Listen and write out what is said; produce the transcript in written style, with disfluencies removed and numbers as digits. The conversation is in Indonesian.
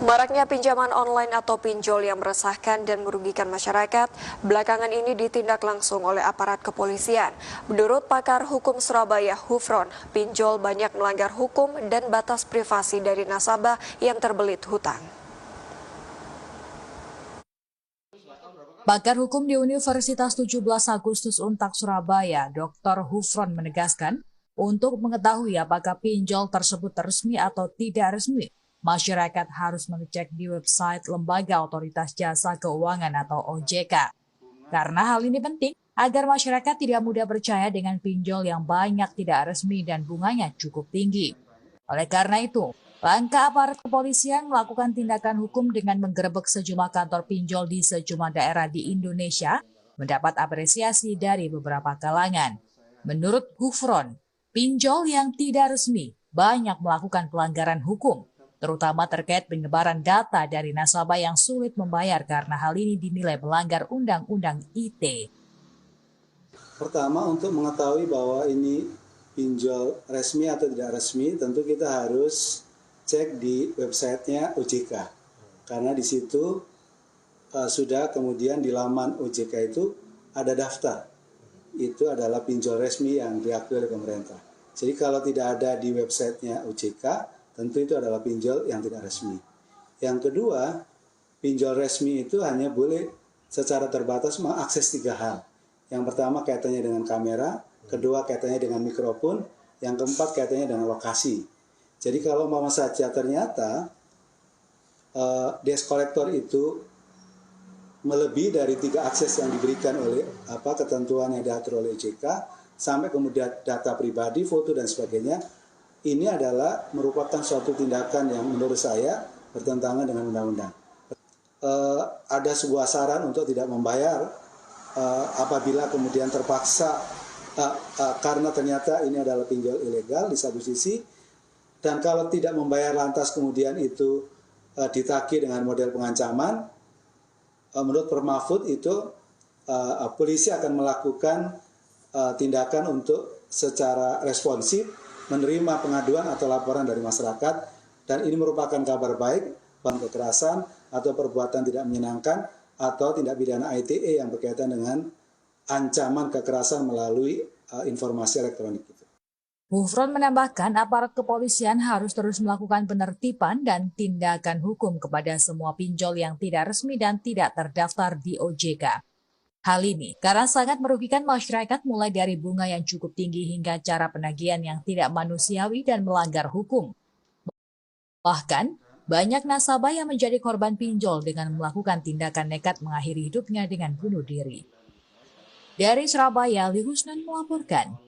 Maraknya pinjaman online atau pinjol yang meresahkan dan merugikan masyarakat, belakangan ini ditindak langsung oleh aparat kepolisian. Menurut pakar hukum Surabaya, Hufron, pinjol banyak melanggar hukum dan batas privasi dari nasabah yang terbelit hutang. Pakar hukum di Universitas 17 Agustus Untak Surabaya, Dr. Hufron menegaskan, untuk mengetahui apakah pinjol tersebut resmi atau tidak resmi, masyarakat harus mengecek di website Lembaga Otoritas Jasa Keuangan atau OJK. Karena hal ini penting agar masyarakat tidak mudah percaya dengan pinjol yang banyak tidak resmi dan bunganya cukup tinggi. Oleh karena itu, langkah aparat kepolisian melakukan tindakan hukum dengan menggerebek sejumlah kantor pinjol di sejumlah daerah di Indonesia mendapat apresiasi dari beberapa kalangan. Menurut Hufron, pinjol yang tidak resmi banyak melakukan pelanggaran hukum, terutama terkait penyebaran data dari nasabah yang sulit membayar karena hal ini dinilai melanggar Undang-Undang ITE. Pertama, untuk mengetahui bahwa ini pinjol resmi atau tidak resmi, tentu kita harus cek di websitenya OJK. Karena di situ sudah kemudian di laman OJK itu ada daftar. Itu adalah pinjol resmi yang diakui oleh pemerintah. Jadi kalau tidak ada di websitenya OJK, tentu itu adalah pinjol yang tidak resmi. Yang kedua, pinjol resmi itu hanya boleh secara terbatas mengakses 3 hal. Yang pertama kaitannya dengan kamera, kedua kaitannya dengan mikrofon, yang keempat kaitannya dengan lokasi. Jadi kalau mau saja ternyata debt collector itu melebihi dari 3 akses yang diberikan oleh ketentuan yang diatur oleh OJK, sampai kemudian data pribadi, foto dan sebagainya, ini adalah merupakan suatu tindakan yang menurut saya bertentangan dengan undang-undang. Ada sebuah saran untuk tidak membayar apabila kemudian terpaksa karena ternyata ini adalah pinjol ilegal di satu sisi, dan kalau tidak membayar lantas kemudian itu ditagih dengan model pengancaman, menurut Permafut itu polisi akan melakukan tindakan untuk secara responsif menerima pengaduan atau laporan dari masyarakat, dan ini merupakan kabar baik bahwa kekerasan atau perbuatan tidak menyenangkan atau tindak pidana ITE yang berkaitan dengan ancaman kekerasan melalui informasi elektronik itu. Hufron menambahkan aparat kepolisian harus terus melakukan penertiban dan tindakan hukum kepada semua pinjol yang tidak resmi dan tidak terdaftar di OJK. Hal ini karena sangat merugikan masyarakat mulai dari bunga yang cukup tinggi hingga cara penagihan yang tidak manusiawi dan melanggar hukum. Bahkan, banyak nasabah yang menjadi korban pinjol dengan melakukan tindakan nekat mengakhiri hidupnya dengan bunuh diri. Dari Surabaya, Li Husnan melaporkan.